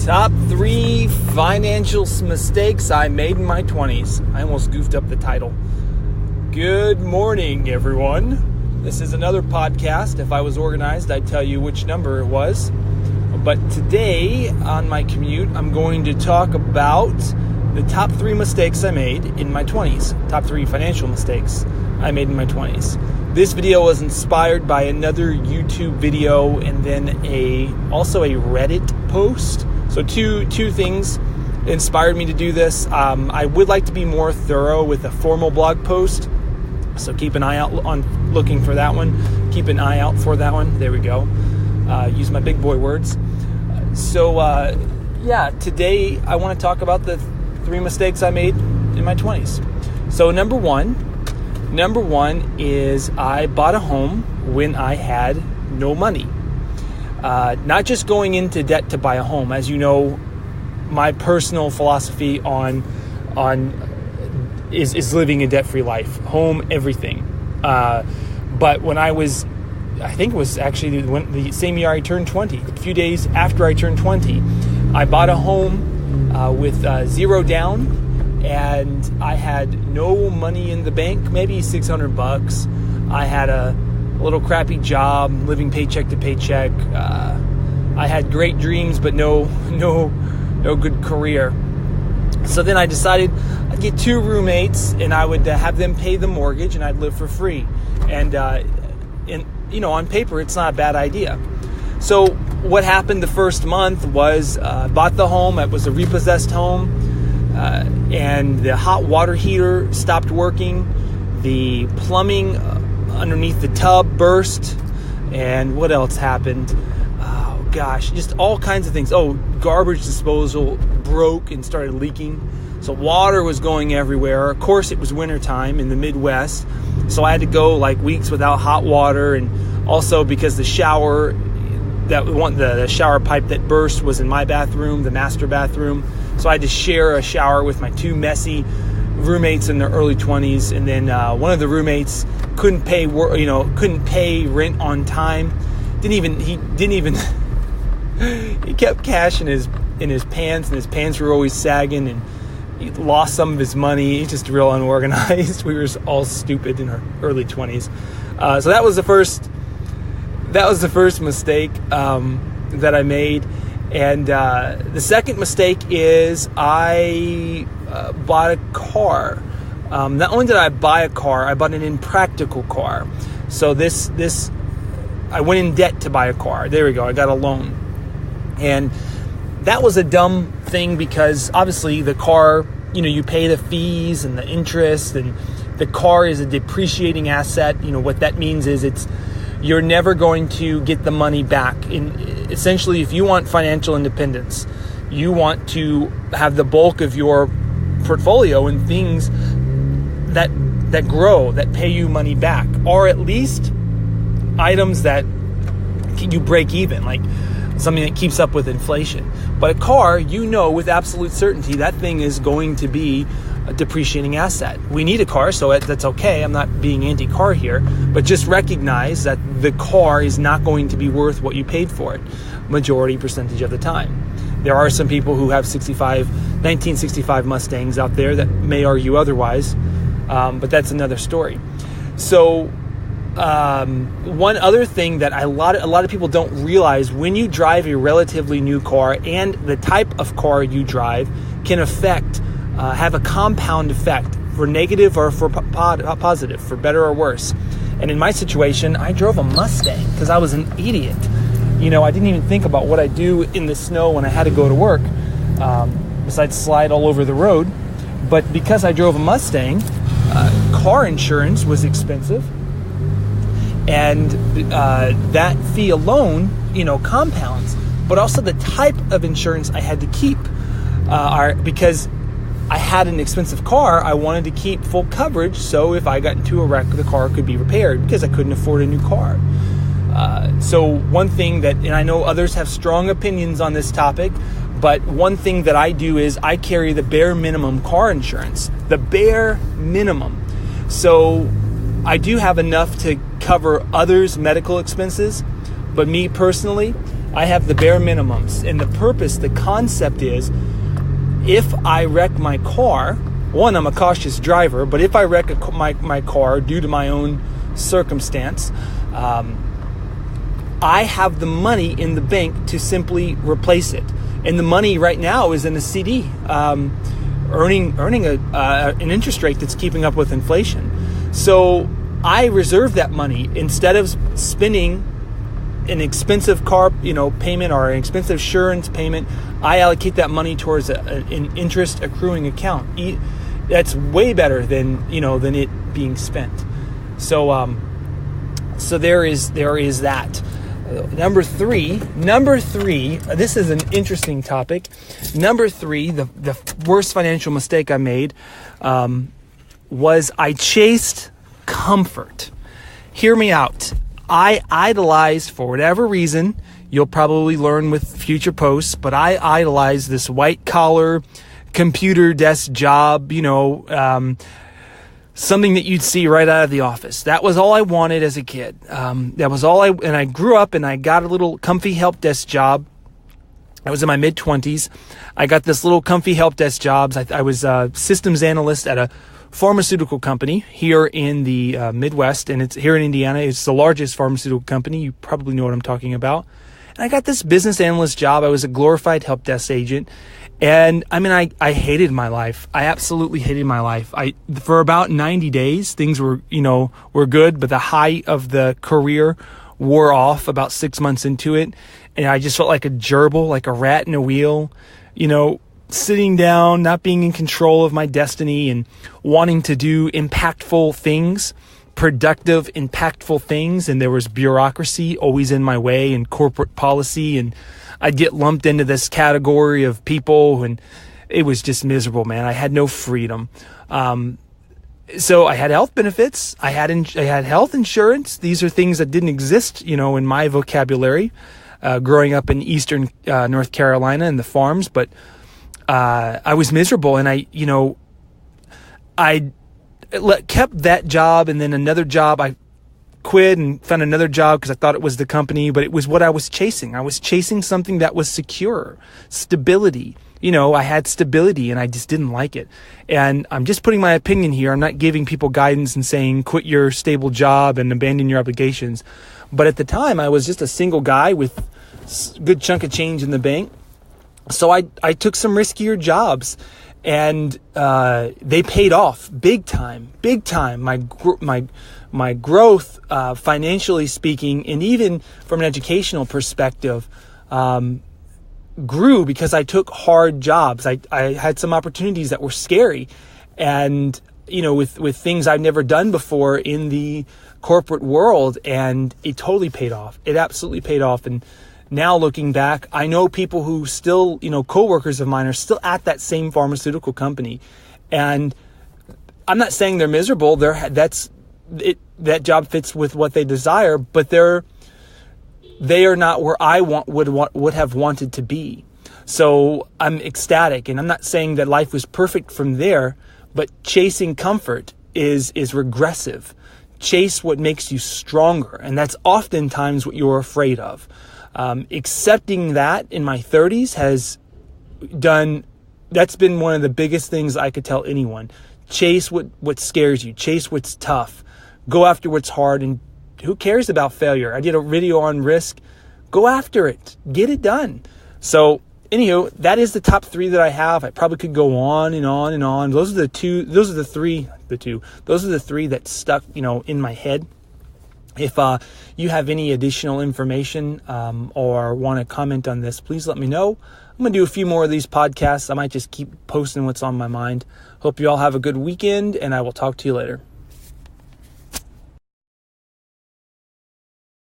Top 3 financial mistakes I made in my 20s. I almost goofed up the title. Good morning, everyone. This is another podcast. If I was organized, I'd tell you which number it was. But today, on my commute, I'm going to talk about the top 3 mistakes I made in my 20s. Top 3 financial mistakes I made in my 20s. This video was inspired by another YouTube video and then also a Reddit post. So two things inspired me to do this. I would like to be more thorough with a formal blog post. So keep an eye out on looking for that one. Keep an eye out for that one. There we go. Use my big boy words. Today I want to talk about the 3 mistakes I made in my 20s. So number one is I bought a home when I had no money. Not just going into debt to buy a home. As you know, my personal philosophy is living a debt-free life. Home, everything. But when I think it was actually the same year I turned 20, a few days after I turned 20, I bought a home with zero down, and I had no money in the bank, maybe $600. I had a little crappy job, living paycheck to paycheck. I had great dreams, but no good career. So then I decided I'd get 2 roommates, and I would have them pay the mortgage, and I'd live for free. And on paper, it's not a bad idea. So what happened the first month was bought the home. It was a repossessed home, and the hot water heater stopped working. The plumbing underneath the tub burst, and what else happened? Oh gosh, just all kinds of things. Garbage disposal broke and started leaking, so water was going everywhere. Of course, it was wintertime in the Midwest, so I had to go like weeks without hot water, and also because the shower pipe that burst was in my bathroom, the master bathroom, so I had to share a shower with my 2 messy roommates in their early 20s, and then one of the roommates couldn't pay rent on time. He kept cash in his pants, and his pants were always sagging, and he lost some of his money. He's just real unorganized. We were all stupid in our early 20s. So that was the first mistake that I made. And the second mistake is I bought a car. Not only did I buy a car, I bought an impractical car. So I went in debt to buy a car. There we go. I got a loan. And that was a dumb thing because obviously the car, you pay the fees and the interest, and the car is a depreciating asset. What that means is you're never going to get the money back. Essentially, if you want financial independence, you want to have the bulk of your portfolio in things that grow, that pay you money back, or at least items that you break even, like something that keeps up with inflation. But a car, with absolute certainty, that thing is going to be a depreciating asset. We need a car, so that's okay. I'm not being anti-car here, but just recognize that the car is not going to be worth what you paid for it, majority percentage of the time. There are some people who have 1965 Mustangs out there that may argue otherwise, but that's another story. So one other thing that a lot of people don't realize, when you drive a relatively new car, and the type of car you drive can have a compound effect, for negative or for positive, for better or worse. And in my situation, I drove a Mustang because I was an idiot. I didn't even think about what I do in the snow when I had to go to work, besides slide all over the road. But because I drove a Mustang, car insurance was expensive, and that fee alone, compounds. But also the type of insurance I had to keep, because I had an expensive car, I wanted to keep full coverage, so if I got into a wreck, the car could be repaired, because I couldn't afford a new car. So one thing and I know others have strong opinions on this topic, but one thing that I do is I carry the bare minimum car insurance, the bare minimum. So I do have enough to cover others' medical expenses, but me personally, I have the bare minimums. And the concept is, if I wreck my car, one, I'm a cautious driver, but if I wreck my car due to my own circumstance, I have the money in the bank to simply replace it. And the money right now is in a CD, earning an interest rate that's keeping up with inflation. So I reserve that money instead of spending an expensive car, payment or an expensive insurance payment. I allocate that money towards an interest accruing account. That's way better than it being spent. So there is that. Number three. This is an interesting topic. Number 3, the worst financial mistake I made was I chased comfort. Hear me out. I idolized, for whatever reason, you'll probably learn with future posts, but I idolized this white collar computer desk job, something that you'd see right out of The Office. That was all I wanted as a kid. That was all and I grew up and I got a little comfy help desk job. I was in my mid-20s. I got this little comfy help desk jobs. I was a systems analyst at a pharmaceutical company here in the Midwest, and it's here in Indiana. It's the largest pharmaceutical company. You probably know what I'm talking about. And I got this business analyst job. I was a glorified help desk agent. And I hated my life. I absolutely hated my life. For about 90 days, things were good, but the height of the career wore off about 6 months into it. And I just felt like a gerbil, like a rat in a wheel, sitting down, not being in control of my destiny and wanting to do impactful things, productive, impactful things. And there was bureaucracy always in my way and corporate policy, and I'd get lumped into this category of people, and it was just miserable, man. I had no freedom. So I had health benefits. I had health insurance. These are things that didn't exist, in my vocabulary, growing up in eastern North Carolina in the farms. But I was miserable, and I kept that job, and then another job. I quit and found another job because I thought it was the company, but it was what I was chasing. I was chasing something that was secure, stability. I had stability, and I just didn't like it. And I'm just putting my opinion here. I'm not giving people guidance and saying quit your stable job and abandon your obligations. But at the time, I was just a single guy with a good chunk of change in the bank. So I took some riskier jobs, and they paid off big time. My growth, financially speaking, and even from an educational perspective, grew because I took hard jobs. I had some opportunities that were scary, and with things I've never done before in the corporate world, and it totally paid off. It absolutely paid off. And now looking back, I know people who still, coworkers of mine are still at that same pharmaceutical company, and I'm not saying they're miserable. That job fits with what they desire, but they are not where I would have wanted to be. So I'm ecstatic, and I'm not saying that life was perfect from there, but chasing comfort is regressive. Chase what makes you stronger, and that's oftentimes what you're afraid of. Accepting that in my 30s that's been one of the biggest things I could tell anyone. Chase what scares you. Chase what's tough. Go after what's hard, and who cares about failure? I did a video on risk. Go after it. Get it done. So, anywho, that is the top 3 that I have. I probably could go on and on and on. Those are the 3 that stuck, in my head. If you have any additional information or want to comment on this, please let me know. I'm going to do a few more of these podcasts. I might just keep posting what's on my mind. Hope you all have a good weekend, and I will talk to you later.